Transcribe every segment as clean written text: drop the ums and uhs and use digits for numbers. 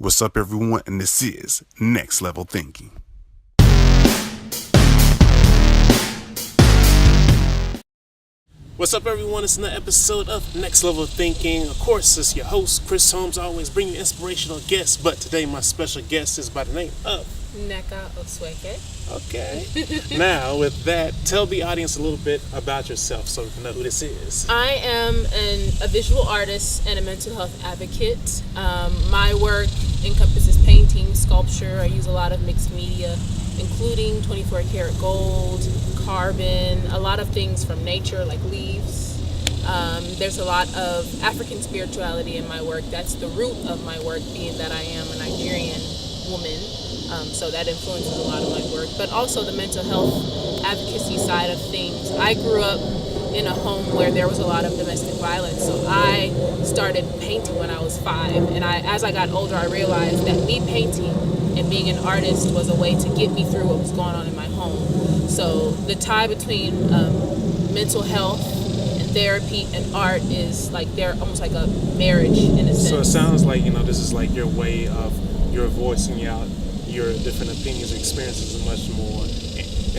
What's up, everyone? And this is Next Level Thinking. What's up, everyone? It's another episode of Next Level Thinking. Of course, it's your host, Chris Holmes, always bringing inspirational guests. But today, my special guest is by the name of Nneka, Osueke. Okay. Now, with that, tell the audience a little bit about yourself so we can know who this is. I am a visual artist and a mental health advocate. My work encompasses painting, sculpture. I use a lot of mixed media, including 24 karat gold, carbon, a lot of things from nature like leaves. There's a lot of African spirituality in my work. That's the root of my work, being that I am a Nigerian woman. So that influences a lot of my work. But also the mental health advocacy side of things. I grew up in a home where there was a lot of domestic violence. So I started painting when I was 5. And as I got older, I realized that me painting and being an artist was a way to get me through what was going on in my home. So the tie between mental health and therapy and art is like they're almost like a marriage in a sense. So it sounds like, this is like your way of your voicing out your different opinions and experiences much more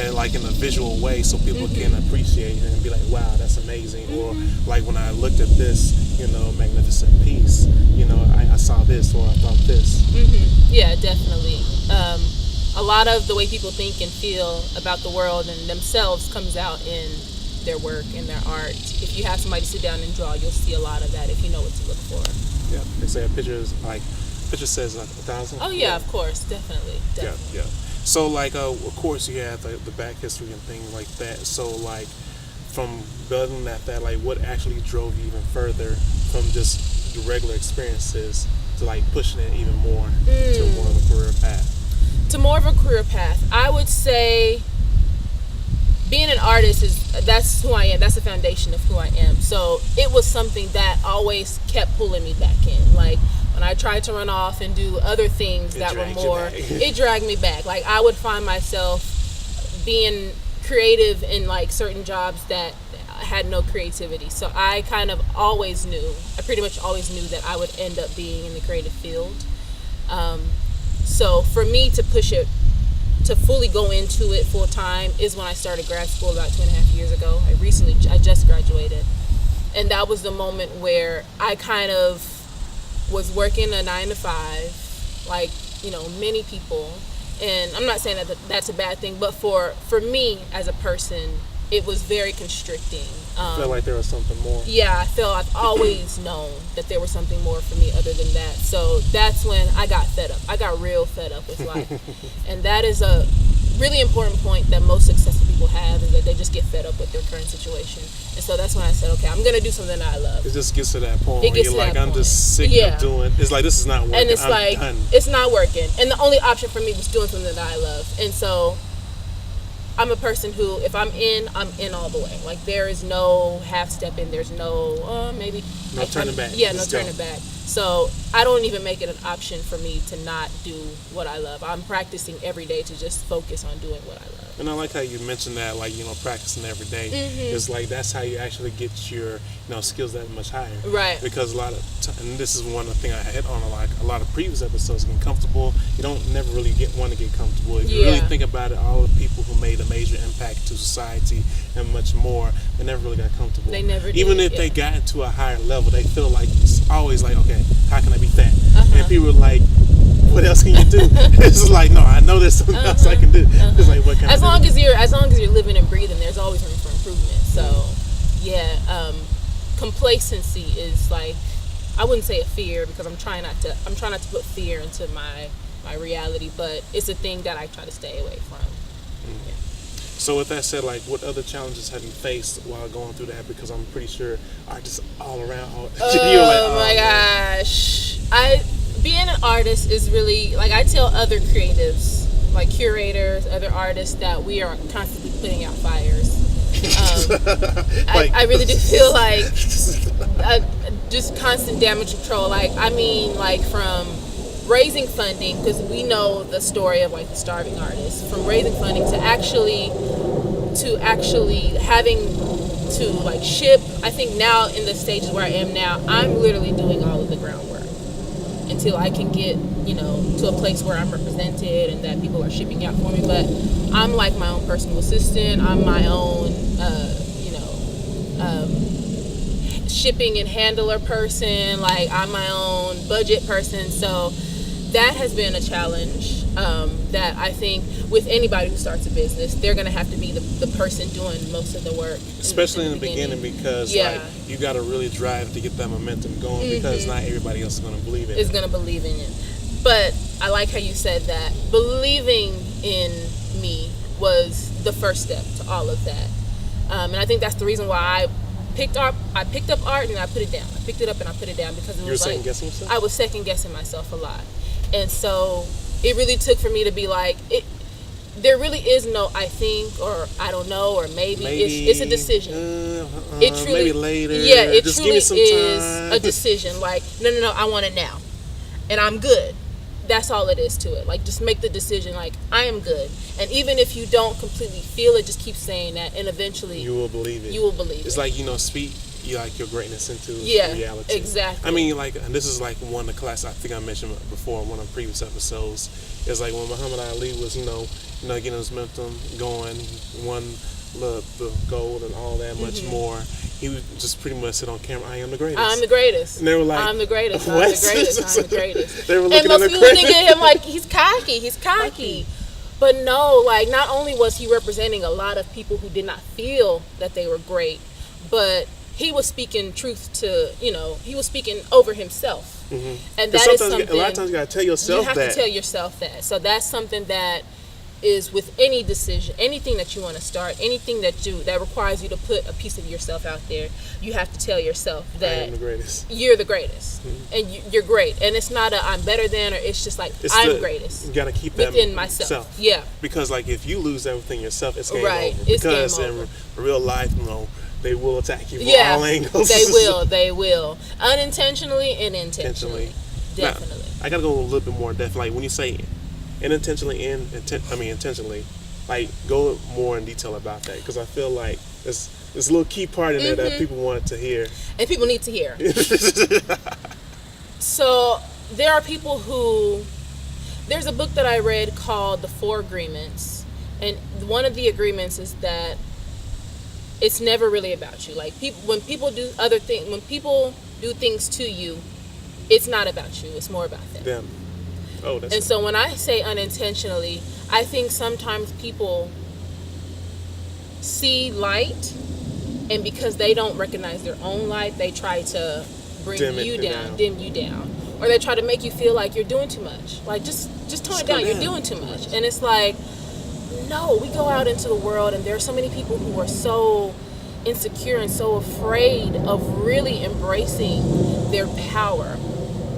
and like in a visual way so people can appreciate it and be like, wow, that's amazing. Or like when I looked at this, magnificent piece, I saw this or I thought this. Yeah, definitely. A lot of the way people think and feel about the world and themselves comes out in their work and their art. If you have somebody sit down and draw, you'll see a lot of that if you know what to look for. Yeah, they say a picture says like 1,000. Oh yeah, of course, definitely. Yeah. So like, of course, you have the back history and things like that. So like, from building that, like, what actually drove you even further from just the regular experiences to like pushing it even more to more of a career path? To more of a career path, I would say being an artist that's who I am. That's the foundation of who I am. So it was something that always kept pulling me back in. Like when I tried to run off and do other things that were more, it dragged me back. Like I would find myself being creative in like certain jobs that had no creativity. So I kind of I pretty much always knew that I would end up being in the creative field. So for me to push it, to fully go into it full time is when I started grad school about 2.5 years ago. I just graduated. And that was the moment where I kind of was working a 9 to 5, like, many people. And I'm not saying that that's a bad thing, but for me as a person, it was very constricting. I felt like there was something more. Yeah, I've always known that there was something more for me other than that. So that's when I got fed up. I got real fed up with life. And that is a really important point that most successful people have, is that they just get fed up with their current situation. And so that's when I said, okay, I'm going to do something that I love. It just gets to that point where you're like, I'm just sick of doing, it's like, this is not working. And it's done. It's not working. And the only option for me was doing something that I love. And so I'm a person who, if I'm in all the way. Like there is no half step in. There's no, maybe. No turning back. Yeah, no turning back. So I don't even make it an option for me to not do what I love. I'm practicing every day to just focus on doing what I love. And I like how you mentioned that, like, practicing every day. It's like that's how you actually get your, skills that much higher. Right. Because a lot of, and this is one of the things I hit on a lot of previous episodes, getting comfortable. You don't never really want to get comfortable. If you really think about it, all the people who made a major impact to society and much more, they never really got comfortable. They never did. Even if they got into a higher level, they feel like it's always like, okay, how can I be that? And people are like, what else can you do? It's just like, no, I know there's something else I can do. It's like, what can as long as you're living and breathing, there's always room for improvement. So complacency is like, I wouldn't say a fear, because I'm trying not to put fear into my reality, but it's a thing that I try to stay away from. Yeah. So with that said, like, what other challenges have you faced while going through that? Because I'm pretty sure artists all around. Oh my gosh. Being an artist is really, like, I tell other creatives, like curators, other artists, that we are constantly putting out fires. I really do feel like just constant damage control. Like, I mean, like, from raising funding, because we know the story of like the starving artists, from raising funding to actually having to like ship. I think now in the stages where I am now, I'm literally doing all of the groundwork. until I can get, to a place where I'm represented and that people are shipping out for me. But I'm like my own personal assistant. I'm my own, shipping and handler person. Like, I'm my own budget person. So that has been a challenge that I think with anybody who starts a business, they're going to have to be the person doing most of the work. Especially in the beginning because like you got to really drive to get that momentum going because not everybody else is going to believe in it. Is going to believe in it. But I like how you said that. Believing in me was the first step to all of that. And I think that's the reason why I picked up art and I put it down. I picked it up and I put it down because it was second guessing yourself? I was second guessing myself a lot. And so it really took for me to be like, there really is no I think or I don't know or maybe. It's a decision. It truly, maybe later. Yeah, it just truly give me some is time. a decision. Like, no, I want it now. And I'm good. That's all it is to it. Like, just make the decision, like, I am good. And even if you don't completely feel it, just keep saying that, and eventually you will believe it. You will believe it's it. like, speak like your greatness into reality. Exactly. I mean, like, and this is like one of the class I think I mentioned before in one of the previous episodes. It's like when Muhammad Ali was, getting his momentum going, won the gold and all that much more. He would just pretty much sit on camera, I am the greatest. I'm the greatest. And they were like, I'm the greatest. What? I'm the greatest. I'm the greatest. They were looking and most at people think of him like he's cocky. But no, like, not only was he representing a lot of people who did not feel that they were great, but he was speaking truth to, he was speaking over himself. And that is something. A lot of times you got to tell yourself that. You have to tell yourself that. So that's something that is with any decision, anything that you want to start, anything that requires you to put a piece of yourself out there, you have to tell yourself that I am the greatest. You're the greatest, and you're great. And it's not I'm better than, or it's just like I'm greatest. You got to keep that within myself. Yeah. Because like if you lose everything yourself, it's game right. over. It's because game over. in real life, they will attack you from all angles. They will. Unintentionally and intentionally. Definitely. Now, I got to go a little bit more in depth. Like when you say intentionally, like go more in detail about that, because I feel like there's a little key part in there that people want to hear. And people need to hear. So there are people who, there's a book that I read called The 4 Agreements. And one of the agreements is that it's never really about you. Like, when people do things to you, it's not about you. It's more about them. Oh, that's. And so when I say unintentionally, I think sometimes people see light, and because they don't recognize their own light, they try to dim you down, or they try to make you feel like you're doing too much. Like, just tone it down. You're doing too much. And it's like, no, we go out into the world, and there are so many people who are so insecure and so afraid of really embracing their power.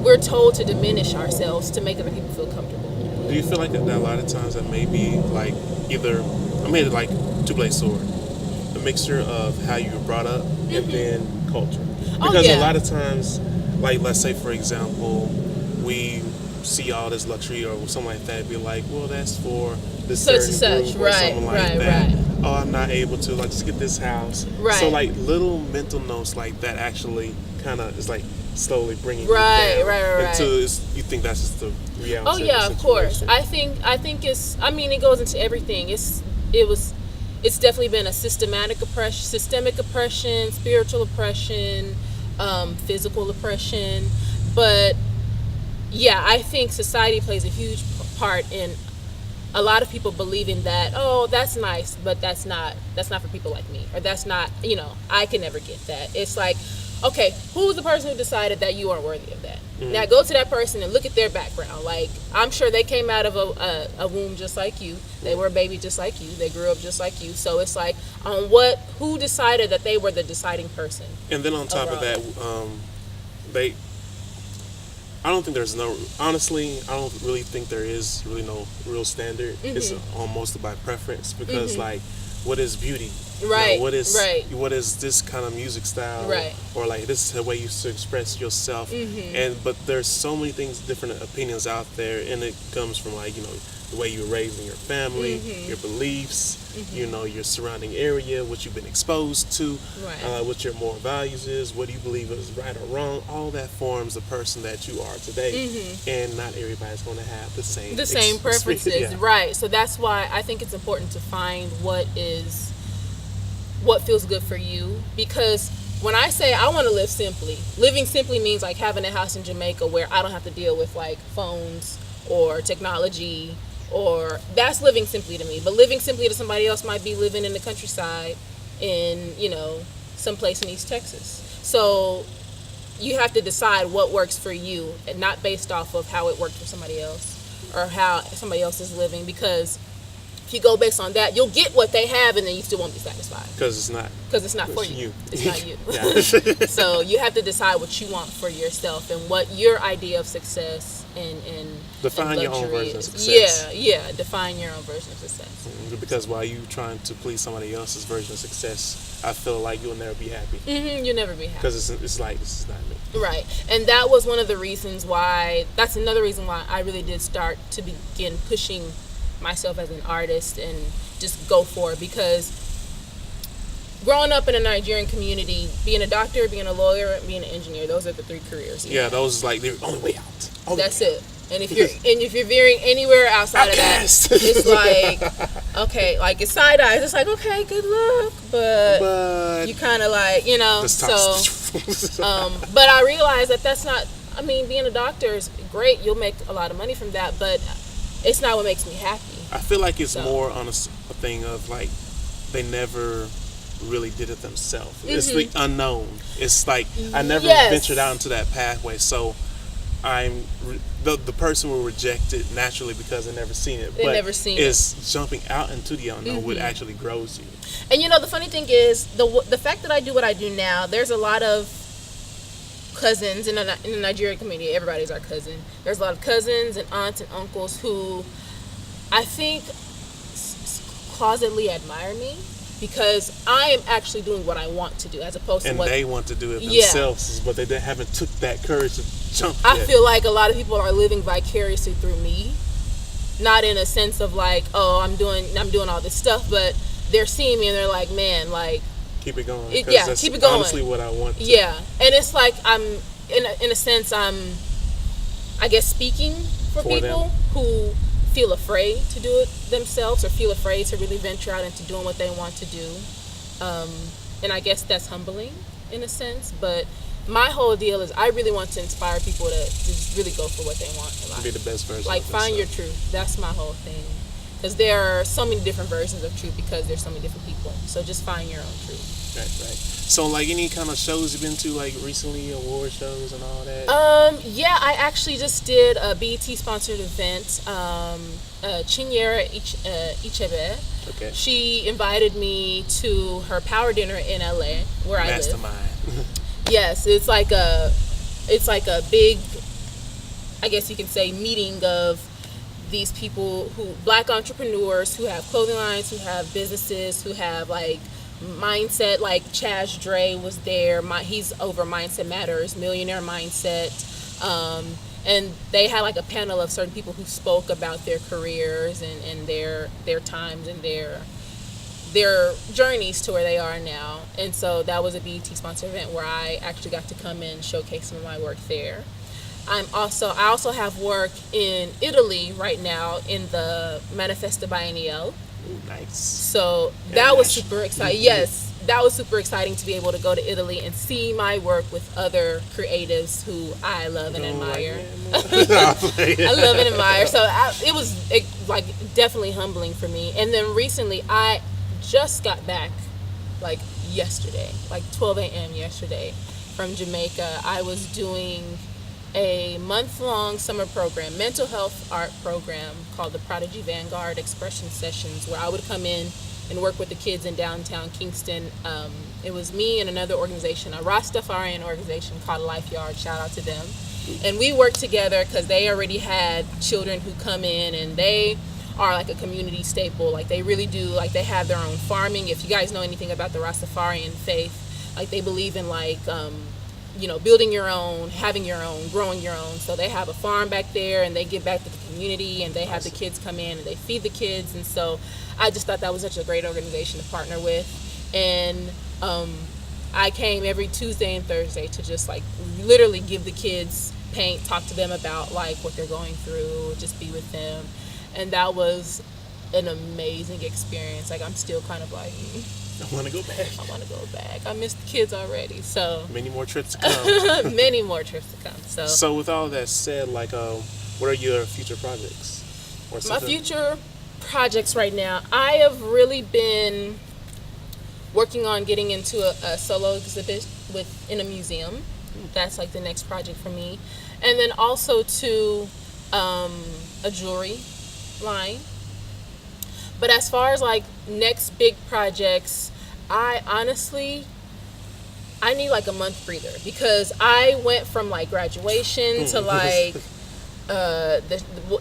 We're told to diminish ourselves to make other people feel comfortable. Do you feel like that a lot of times that may be like either, I made it like two-bladed sword, a mixture of how you were brought up and then culture? Because a lot of times, like, let's say for example, we see all this luxury or something like that, be like, well, that's for this certain group or something like that. Right. Oh, I'm not able to, like, just get this house. Right. So like little mental notes like that actually kind of is like slowly bringing you down. Right. Until you think that's just the reality. Oh yeah, of course. I think it's. I mean, it goes into everything. It's definitely been a systemic oppression, spiritual oppression, physical oppression, but yeah, I think society plays a huge part in a lot of people believing that, oh, that's nice, but that's not for people like me, or that's not, I can never get that. It's like, okay, who's the person who decided that you aren't worthy of that? Now go to that person and look at their background. Like, I'm sure they came out of a womb just like you. They were a baby just like you. They grew up just like you. So it's like, who decided that they were the deciding person? And then on top of that, I don't really think there is really no real standard. It's almost by preference, because like, what is beauty? Right. What is this kind of music style? Right. Or like this is the way you should express yourself. But there's so many things, different opinions out there, and it comes from like the way you were raised in your family, your beliefs, your surrounding area, what you've been exposed to, what your moral values is, what do you believe is right or wrong. All that forms the person that you are today, and not everybody's going to have the same preferences. Yeah. Right. So that's why I think it's important to find what feels good for you, because when I say I want to live simply, living simply means like having a house in Jamaica where I don't have to deal with like phones or technology, or that's living simply to me. But living simply to somebody else might be living in the countryside in someplace in East Texas. So you have to decide what works for you, and not based off of how it worked for somebody else or how somebody else is living, because if you go based on that, you'll get what they have, and then you still won't be satisfied. Because it's not for you. It's not you. Yeah. So you have to decide what you want for yourself and what your idea of success and define your own version is. of success. Yeah. Define your own version of success. Because while you trying to please somebody else's version of success, I feel like you'll never be happy. You'll never be happy. Because it's like, this is not me. Right. And that was one of the reasons why. That's another reason why I really did start to begin pushing myself as an artist and just go for it, because growing up in a Nigerian community, being a doctor, being a lawyer, and being an engineer, those are the three careers. Yeah, those is like the only way out. That's it. And if you're veering anywhere outside of that, it's like, okay, like it's side eyes. It's like, okay, good luck, but you kind of like, so. But I realized that that's not. I mean, being a doctor is great. You'll make a lot of money from that, but it's not what makes me happy. I feel like it's more on a thing of like they never really did it themselves. It's the unknown. It's like I never ventured out into that pathway, so I'm the person will reject it naturally because they never seen it. It's jumping out into the unknown what actually grows you. And the funny thing is the fact that I do what I do now. There's a lot of cousins in the Nigerian community. Everybody's our cousin. There's a lot of cousins and aunts and uncles who I think closetly admire me, because I am actually doing what I want to do, as opposed to what they want to do it themselves, but they haven't took that courage to jump yet. I feel like a lot of people are living vicariously through me, not in a sense of like, oh, I'm doing all this stuff, but they're seeing me and they're like, man, like, keep it going. That's keep it going. Honestly, what I want to. Yeah, and it's like I'm in a sense I'm, I guess, speaking for people who feel afraid to do it themselves or feel afraid to really venture out into doing what they want to do, and I guess that's humbling in a sense. But my whole deal is I really want to inspire people to just really go for what they want in life. Be the best version. Like find your truth. That's my whole thing. Because there are so many different versions of truth, because there's so many different people. So just find your own truth. Right. So like any kind of shows you've been to like recently, award shows and all that? Yeah, I actually just did a BET sponsored event. Chinyere Ichebe. Okay. She invited me to her power dinner in LA, where I live. Mastermind. Yes, it's like a big, I guess you can say, meeting of these people black entrepreneurs who have clothing lines, who have businesses, who have like mindset. Like Chaz Dre was there. He's over Mindset Matters, Millionaire Mindset. And they had like a panel of certain people who spoke about their careers and their times and their journeys to where they are now. And so that was a BET sponsored event where I actually got to come in and showcase some of my work there. I also have work in Italy right now in the Manifesto Biennial. Ooh, nice. So that was super exciting. Yes, that was super exciting to be able to go to Italy and see my work with other creatives who I love and admire. I love and admire. So it was like definitely humbling for me. And then recently, I just got back like yesterday, like 12 a.m. yesterday from Jamaica. I was doing a month-long summer program, mental health art program called the Prodigy Vanguard Expression Sessions, where I would come in and work with the kids in downtown Kingston. It was me and another organization, a Rastafarian organization called Life Yard. Shout out to them. And we worked together because they already had children who come in, and they are like a community staple. Like they really do, like they have their own farming. If you guys know anything about the Rastafarian faith, like they believe in like building your own, having your own, growing your own. So they have a farm back there, and they give back to the community, and they have the kids come in and they feed the kids. And so I just thought that was such a great organization to partner with. And I came every Tuesday and Thursday to just like literally give the kids paint, talk to them about like what they're going through, just be with them. And that was an amazing experience. Like I'm still kind of like, I want to go back. I want to go back. I miss the kids already. So many more trips to come. Many more trips to come. So with all that said, like, what are your future projects? Or my future projects right now, I have really been working on getting into a solo exhibit in a museum. That's like the next project for me. And then also to a jewelry line. But as far as like next big projects, I need like a month breather, because I went from like graduation to like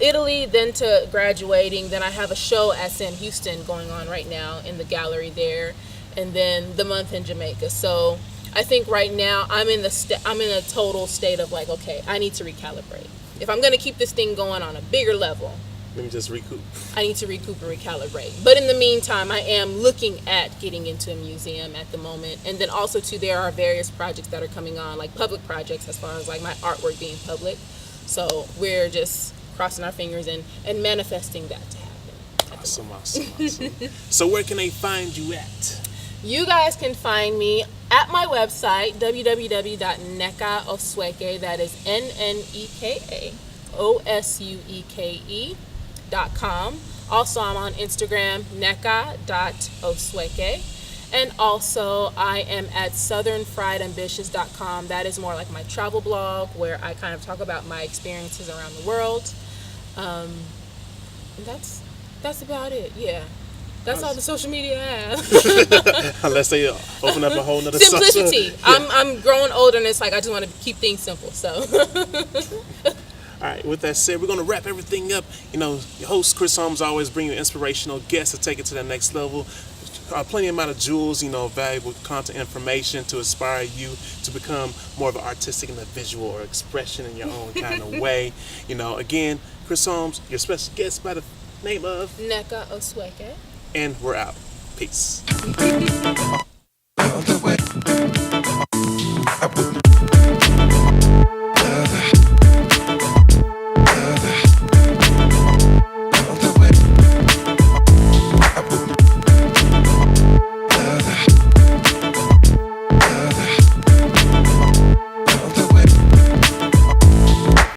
Italy, then to graduating. Then I have a show at Sam Houston going on right now in the gallery there, and then the month in Jamaica. So I think right now I'm in a total state of like, okay, I need to recalibrate. If I'm going to keep this thing going on a bigger level, let me just recoup. I need to recoup and recalibrate. But in the meantime, I am looking at getting into a museum at the moment. And then also too, there are various projects that are coming on, like public projects, as far as like my artwork being public. So we're just crossing our fingers and manifesting that to happen. Awesome. So where can they find you at? You guys can find me at my website, www.Nneka Osueke, that is NNEKA.OSUEKE.com. Also, I'm on Instagram, Nneka.Osueke. And also, I am at southernfriedambitious.com. That is more like my travel blog, where I kind of talk about my experiences around the world. And that's about it, yeah. That's all the social media has. Unless they open up a whole nother simplicity. Yeah. I'm growing older, and it's like I just want to keep things simple. So. All right, with that said, we're going to wrap everything up. Your host, Chris Holmes, always bring you inspirational guests to take it to the next level. Plenty amount of jewels, valuable content information to inspire you to become more of an artistic individual or expression in your own kind of way. Again, Chris Holmes, your special guest by the name of Nneka Osueke. And we're out. Peace.